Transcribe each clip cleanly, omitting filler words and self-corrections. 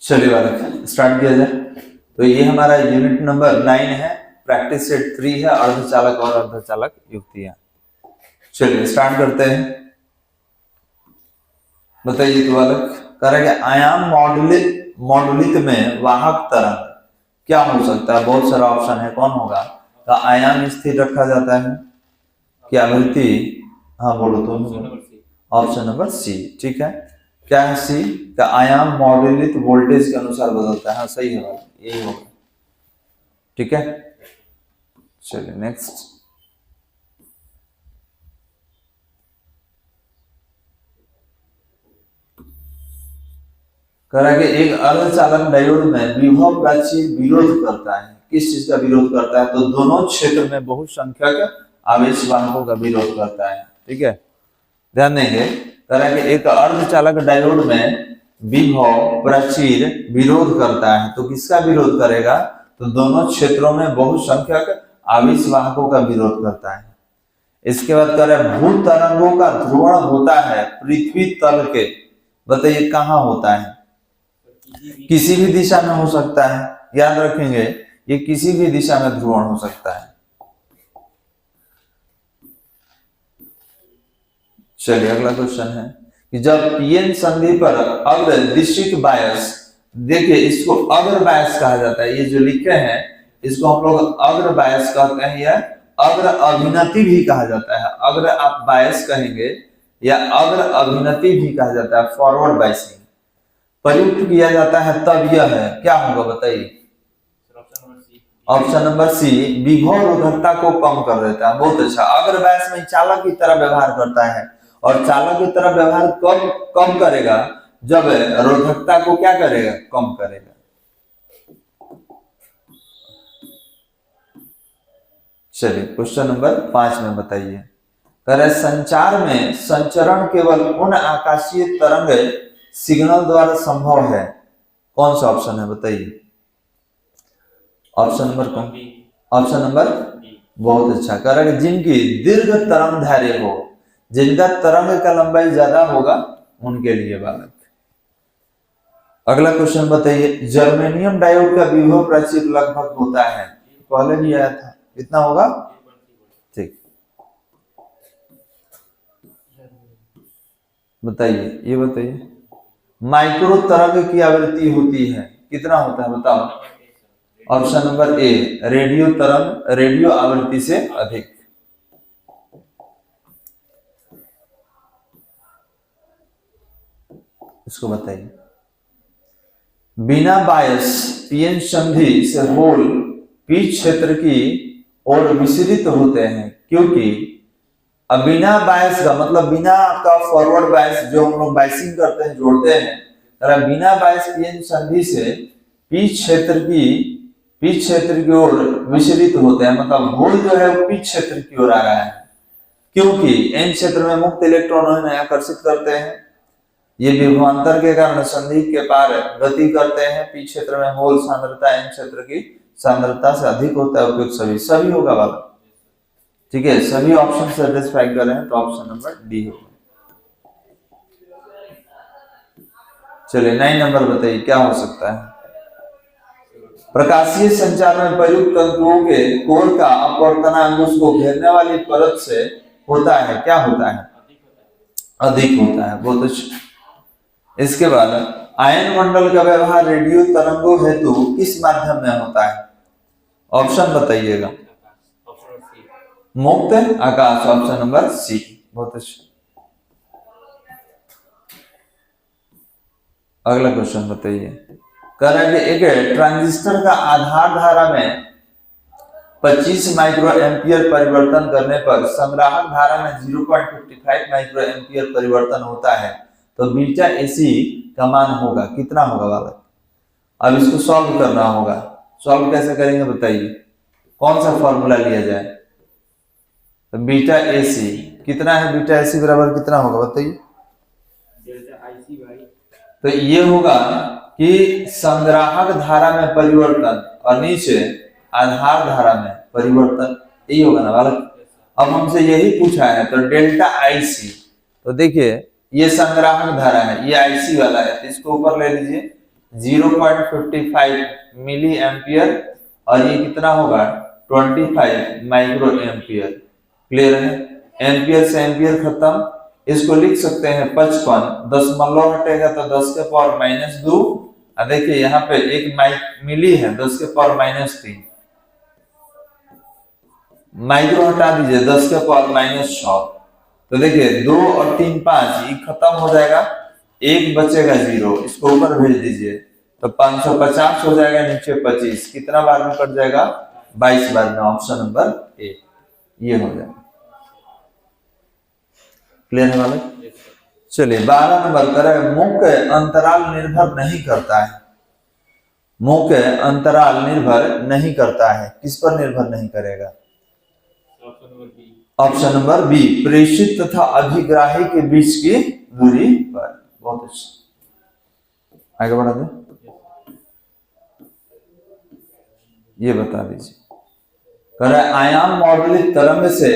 चलिए बालक स्टार्ट किया जाए। तो ये हमारा यूनिट नंबर 9 है, प्रैक्टिस सेट 3 है, अर्धचालक और अर्धचालक युक्तियां। चलिए स्टार्ट करते हैं। बताइए तो बालक कह रहा है कि आयाम मॉडुलित में वाहक तरंग क्या हो सकता है। बहुत सारा ऑप्शन है, कौन होगा। तो आयाम स्थिर रखा जाता है, क्या आवृत्ति, हाँ बोलो तो, ऑप्शन नंबर सी ठीक है। क्या है सी का आयाम मॉड्यूलित वोल्टेज के अनुसार बदलता है। हाँ सही है, यही होगा ठीक है। चलिए नेक्स्ट। कह रहा है कि एक अर्धचालक डायोड में विभव प्राचीर विरोध करता है। किस चीज का विरोध करता है। तो दोनों क्षेत्र में बहुसंख्यक आवेश वाहकों का विरोध करता है ठीक है। ध्यान देंगे, कह रहा है कि एक अर्धचालक डायोड में विभव प्राचीर विरोध करता है। तो किसका विरोध करेगा। तो दोनों क्षेत्रों में बहुसंख्यक आवेश वाहकों का विरोध करता है। इसके बाद कह रहा है भू तरंगों का ध्रुवण होता है पृथ्वी तल के। बताइए कहाँ होता है। किसी भी दिशा में हो सकता है, याद रखेंगे ये किसी भी दिशा में ध्रुवण हो सकता है। चलिए अगला क्वेश्चन है कि जब पीएन संधि पर अग्रदिशिक बायस, देखिए इसको अग्र बायस कहा जाता है। ये जो लिखे हैं इसको हम लोग अग्र बायस कहते हैं या अग्र अभिनति भी कहा जाता है। अग्र आप बायस कहेंगे या अग्र अभिनति भी कहा जाता है, फॉरवर्ड बायसिंग प्रयुक्त किया जाता है तब यह है क्या होगा। बताइए ऑप्शन नंबर सी विभव रोधकता को कम कर देता है। बहुत अच्छा। अग्र बायस में चालक की तरह व्यवहार करता है और चालक की तरह व्यवहार कम करेगा जब रोधकता को क्या करेगा, कम करेगा। चलिए क्वेश्चन नंबर 5 में बताइए। कह रहे संचार में संचरण केवल उन आकाशीय तरंग सिग्नल द्वारा संभव है। कौन सा ऑप्शन है बताइए। ऑप्शन नंबर कौन, ऑप्शन नंबर बहुत अच्छा। कह रहे जिनकी दीर्घ तरंग धार्य हो, जिनका तरंग का लंबाई ज्यादा होगा उनके लिए बालक। अगला क्वेश्चन बताइए। जर्मेनियम डायोड का विभव प्राचीर लगभग होता है, पहले भी आया था, कितना होगा ठीक। बताइए ये बताइए माइक्रो तरंग की आवृत्ति होती है, कितना होता है बताओ। ऑप्शन नंबर ए रेडियो तरंग, रेडियो आवृत्ति से अधिक। इसको बताइए। बिना बायस पीएन संधि से होल पी क्षेत्र की ओर विचलित होते हैं, क्योंकि अब बिना बायस का मतलब बिना आपका फॉरवर्ड बायस जो हम लोग बायसिंग करते हैं जोड़ते हैं, बिना बायस पीएन संधि से पी क्षेत्र की ओर विचलित होते हैं। मतलब होल जो है वो पी क्षेत्र की ओर आ रहा है, क्योंकि एन क्षेत्र में मुक्त इलेक्ट्रॉन है आकर्षित करते हैं। ये विभवांतर के कारण संधि के पार गति करते हैं। पी क्षेत्र में होल सांद्रता एन क्षेत्र की सांद्रता से अधिक होता है। उपयुक्त सभी होगा वाला ठीक है। सभी ऑप्शन सेटिस्फाई कर रहे हैं तो ऑप्शन नंबर डी होगा। चलिए 9 नंबर बताइए क्या हो सकता है। प्रकाशीय संचार में प्रयुक्त तंतुओं के कोर का अपवर्तनांक उसको घेरने वाली परत से होता है, क्या होता है, अधिक होता है। बहुत अच्छा। इसके बाद आयन मंडल का व्यवहार रेडियो तरंगों हेतु किस माध्यम में होता है। ऑप्शन बताइएगा। मुक्त आकाश, ऑप्शन नंबर सी। बहुत अच्छा। अगला क्वेश्चन बताइए। कह रहा है कि एक ट्रांजिस्टर का आधार धारा में 25 माइक्रो एम्पियर परिवर्तन करने पर संग्राहक धारा में 0.55 माइक्रो एम्पियर परिवर्तन होता है, तो बीटा एसी का मान होगा, कितना होगा बालक। अब इसको सॉल्व करना होगा। सॉल्व कैसे करेंगे बताइए, कौन सा फॉर्मूला लिया जाए। तो बीटा एसी कितना है, बीटा एसी बराबर कितना होगा बताइए। तो ये होगा कि संग्राहक धारा में परिवर्तन और नीचे आधार धारा में परिवर्तन, यही होगा ना बालक। अब हमसे यही पूछा है तो डेल्टा आईसी, तो देखिए ये संग्राहक धारा है, ये आईसी वाला है, तो इसको ऊपर ले लीजिए, 0.55 मिली एम्पियर और ये कितना होगा 25 माइक्रो एम्पियर। क्लियर है? एम्पियर से एम्पियर खत्म, इसको लिख सकते हैं 55, दशमलव हटेगा तो 10 के पावर -2, देखिए यहाँ पे एक मिली है 10 के पावर -3, माइक्रो हटा दीजिए 10 के पावर -6, तो देखिए 2 और 3 5 ये खत्म हो जाएगा, एक बचेगा 0, इसको ऊपर भेज दीजिए तो 550 हो जाएगा, नीचे 25, कितना बार में कट जाएगा 22 बार में। ऑप्शन नंबर ए ये हो जाएगा। क्लियर है वाले? चलिए 12 नंबर करें, मुख्य अंतराल निर्भर नहीं करता है। मुख्य अंतराल निर्भर नहीं करता है, किस पर निर्भर नहीं करेगा? ऑप्शन नंबर बी, प्रेषित तथा अभिग्राही के बीच की दूरी पर। बहुत अच्छा, आगे बढ़ा दे, ये बता दीजिए। कर आयाम मॉडलित तरंग से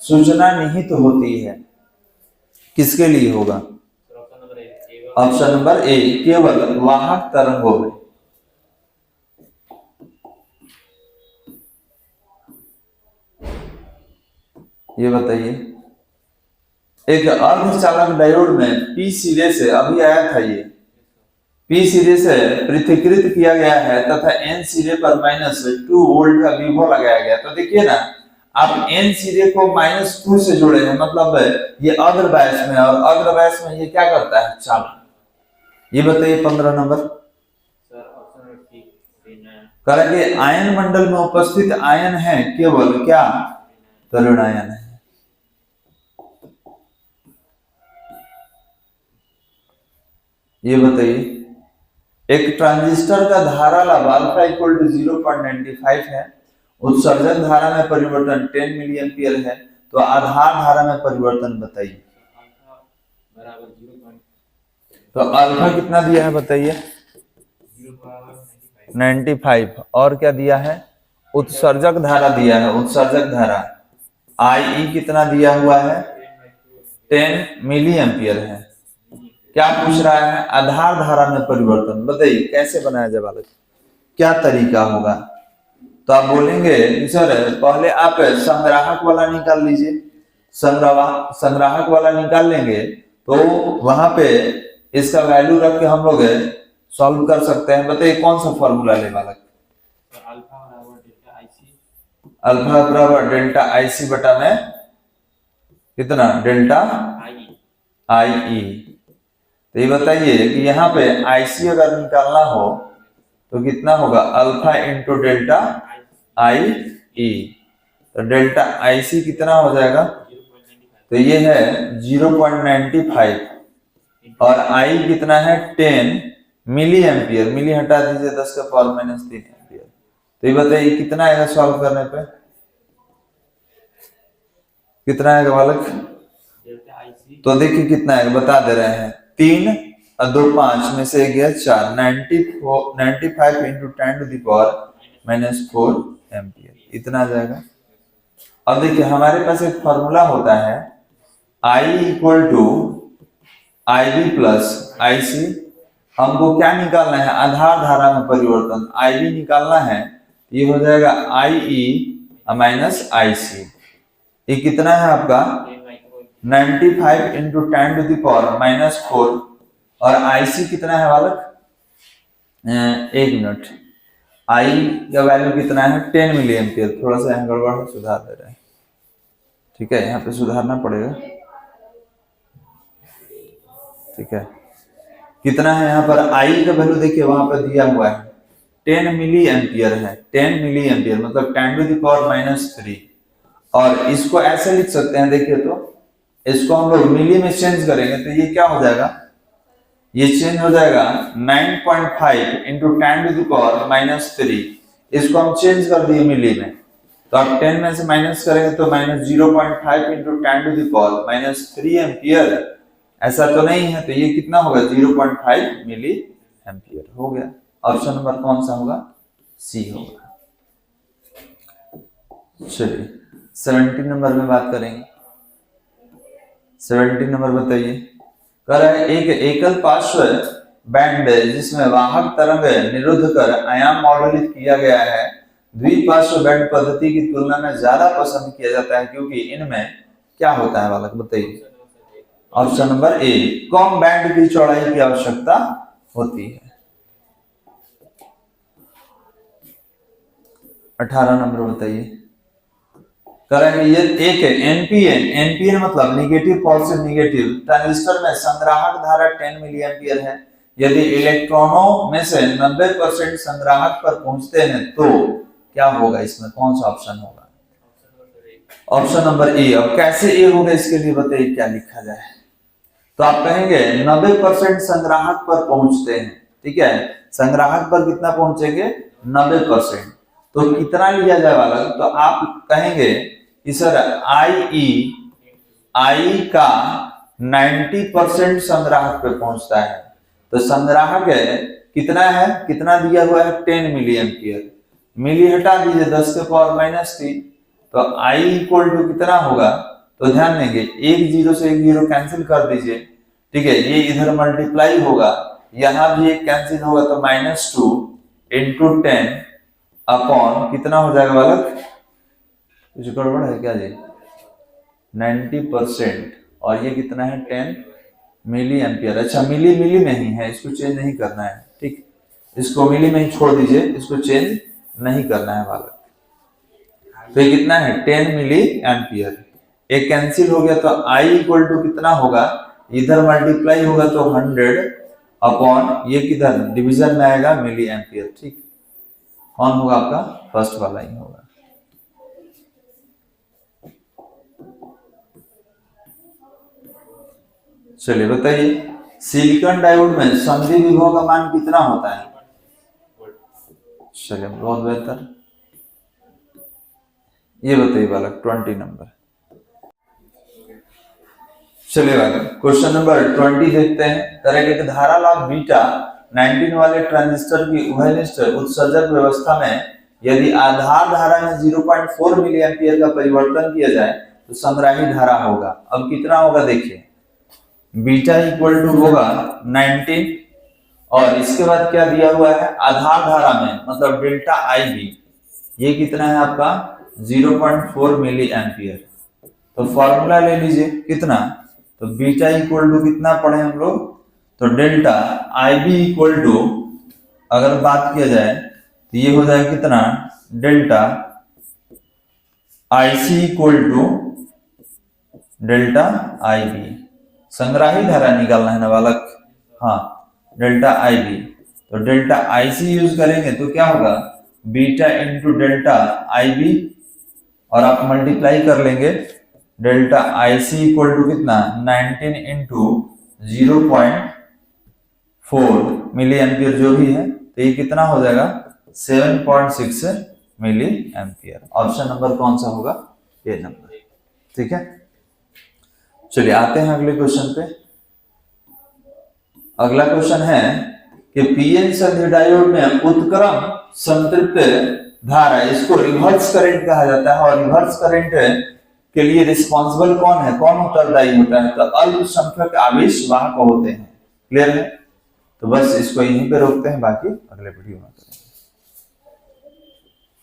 सूचना निहित होती है, किसके लिए होगा? ऑप्शन नंबर ए, केवल वाहक तरंगों में। ये बताइए, एक अर्धचालक डायोड में पी सिरे से, अभी आया था ये, पी सिरे से पृथकीकृत किया गया है तथा एन सिरे पर -2 वोल्ट का विभव लगाया गया। तो देखिए ना, आप एन सिरे को -2 से जोड़े हैं, मतलब ये अग्र बायस में, और अग्र बायस में ये क्या करता है? चालक। ये बताइए 15 नंबर। करेंगे आयन मंडल में उपस्थित आयन है केवल क्या? तरुण आयन है। ये बताइए, एक ट्रांजिस्टर का धारा लाभ अल्फा इक्वल टू 0.95 है, उत्सर्जक धारा में परिवर्तन 10 मिली एम्पियर है, तो आधार धारा में परिवर्तन बताइए। तो अल्फा कितना दिया है बताइए? 95, और क्या दिया है? उत्सर्जक धारा दिया है, उत्सर्जक धारा आई कितना दिया हुआ है? 10 मिली एम्पियर है। क्या पूछ रहा है? आधार धारा में परिवर्तन। बताइए कैसे बनाया जाए बालक, क्या तरीका होगा? तो आप बोलेंगे सर पहले आप संग्राहक वाला निकाल लीजिए, संग्राहक वाला निकाल लेंगे तो वहां पे इसका वैल्यू रख के हम लोग सॉल्व कर सकते हैं। बताइए कौन सा फॉर्मूला ले बालक? अल्फा बराबर डेल्टा आईसी बटा में कितना? डेल्टा आई ई। तो ये बताइए कि यहाँ पे आईसी अगर निकालना हो तो कितना होगा? अल्फा इंटू डेल्टा आई ई। तो डेल्टा आईसी कितना हो जाएगा? तो ये है 0.95 और आई कितना है? 10 मिली एम्पियर। मिली हटा दीजिए 10 का पावर -3 एम्पियर। तो ये बताइए कितना आएगा सॉल्व करने पे? कितना आएगा बालक? तो देखिए कितना आएगा, बता दे रहे हैं। 3 और 2 5 में से गया 4, 95 into 10 to the power -4 ampere, इतना आ जाएगा। अब देखिए हमारे पास एक फॉर्मूला होता है I equal to IB plus IC। हमको क्या निकालना है? आधार धारा में परिवर्तन। IB निकालना है, ये हो जाएगा IE माइनस IC। ये कितना है आपका? 95 इंटू 10 टू द पावर -4 और IC कितना है बालक? 1 मिनट, I का वैल्यू कितना है? 10 मिली एम्पियर। थोड़ा सा यहाँ गड़बड़ है, सुधार दे रहे हैं, ठीक है, यहाँ पे सुधारना पड़ेगा, ठीक है। कितना है यहाँ पर? I का वैल्यू देखिए वहां पर दिया हुआ है 10 मिली एम्पियर है, 10 मिली एम्पियर मतलब 10 टू द पावर -3। और इसको ऐसे लिख सकते हैं, देखिए तो इसको हम लोग मिली में चेंज करेंगे तो ये क्या हो जाएगा? ये चेंज हो जाएगा 9.5 इंटू 10 टू द पावर -3। इसको हम चेंज कर दिए मिली में, तो आप 10 में से माइनस करेंगे तो -0.5 into 10 to the power -3 ampere. ऐसा तो नहीं है, तो ये कितना होगा? 0.5 मिली एम्पियर हो गया। ऑप्शन नंबर कौन सा होगा? सी होगा। चलिए 17 नंबर में बात करेंगे। 17 नंबर बताइए। कह रहा है एक एकल पार्श्व बैंड जिसमें वाहक तरंग निरुद्ध कर आयाम मॉडलित किया गया है द्विपार्श्व बैंड पद्धति की तुलना में ज्यादा पसंद किया जाता है, क्योंकि इनमें क्या होता है बालक बताइए। Option number A, come band की चौड़ाई की आवश्यकता होती है। 18 नंबर बताइए। करेंगे ये एक है एनपीएन। एनपीएन मतलब निगेटिव पॉजिटिव निगेटिव। ट्रांजिस्टर में संग्राहक धारा 10 मिली एम्पियर है। यदि इलेक्ट्रॉनों में से 90% संग्राहक पर पहुंचते हैं तो क्या होगा, इसमें कौन सा ऑप्शन होगा? Option number A. अब कैसे ए होगा इसके लिए बताइए क्या लिखा जाए। तो आप कहेंगे 90% संग्राहक पर पहुंचते हैं, ठीक है। संग्राहक पर कितना पहुंचेंगे? 90%। तो कितना लिया जाए वाला? तो आप कहेंगे कि सर आई का 90% संग्राहक पे पहुंचता है। तो संग्राहक है कितना है, कितना दिया हुआ है? 10 मिली एम्पियर। मिली हटा दीजिए 10 के पावर -3, तो I इक्वल टू कितना होगा? तो ध्यान देंगे एक जीरो से एक जीरो कैंसिल कर दीजिए, ठीक है। ये इधर मल्टीप्लाई होगा, यहां भी एक कैंसिल होगा, तो -2 इंटू 10 अपॉन कितना हो जाएगा बालक? कुछ गड़बड़ है क्या जी? 90% और ये कितना है? 10 मिली एम्पियर। अच्छा मिली मिली में ही है, इसको चेंज नहीं करना है, ठीक। इसको मिली में ही छोड़ दीजिए, इसको चेंज नहीं करना है बालक। तो ये कितना है? 10 मिली एम्पियर। एक कैंसिल हो गया, तो I इक्वल टू कितना होगा? इधर मल्टीप्लाई होगा तो 100 अपॉन ये किधर डिवीजन में आएगा? मिली एम्पियर, ठीक। कौन होगा आपका? फर्स्ट वाला ही होगा। चलिए बताइए, सिलिकॉन डायोड में संधि विभव का मान कितना होता है? चलिए बहुत बेहतर। ये बताइए बालक 20 नंबर। चलिए बालक क्वेश्चन नंबर 20 देखते हैं। करेंगे कि धारा लाभ बीटा 19 वाले ट्रांजिस्टर की उभयनिष्ठ उत्सर्जक व्यवस्था में यदि आधार धारा में 0.4 मिली एम्पियर का परिवर्तन किया जाए तो संग्राही धारा होगा। अब कितना होगा देखिए, बीटा इक्वल टू होगा 19 और इसके बाद क्या दिया हुआ है? आधार धारा में मतलब डेल्टा IB, ये कितना है आपका? 0.4 मिली एम्पियर। तो फॉर्मूला ले लीजिए कितना, तो बीटा इक्वल टू कितना पढ़े हम लोग? तो डेल्टा IB इक्वल टू अगर बात किया जाए तो ये हो जाएगा कितना? Delta IC equal to delta IB। संग्राही धारा निकालना है ना बालक? हाँ, डेल्टा IB। तो डेल्टा IC यूज करेंगे तो क्या होगा? बीटा इंटू डेल्टा IB और आप मल्टीप्लाई कर लेंगे। डेल्टा IC इक्वल टू कितना? 19 इंटू 0.4 मिली एम्पियर जो भी है, तो ये कितना हो जाएगा? 7.6 मिली एम्पियर। ऑप्शन नंबर कौन सा होगा? ये नंबर, ठीक है। चलिए आते हैं अगले क्वेश्चन पे। अगला क्वेश्चन है कि पीएन संधि डायोड में उत्क्रम संतृप्त धारा, इसको रिवर्स करंट कहा जाता है। और रिवर्स करंट के लिए रिस्पॉन्सिबल कौन है, कौन उत्तरदायी होता है? तो अल्पसंख्यक आवेश वाहक होते हैं। क्लियर है? तो बस इसको यहीं पे रोकते हैं, बाकी अगले वीडियो में करेंगे।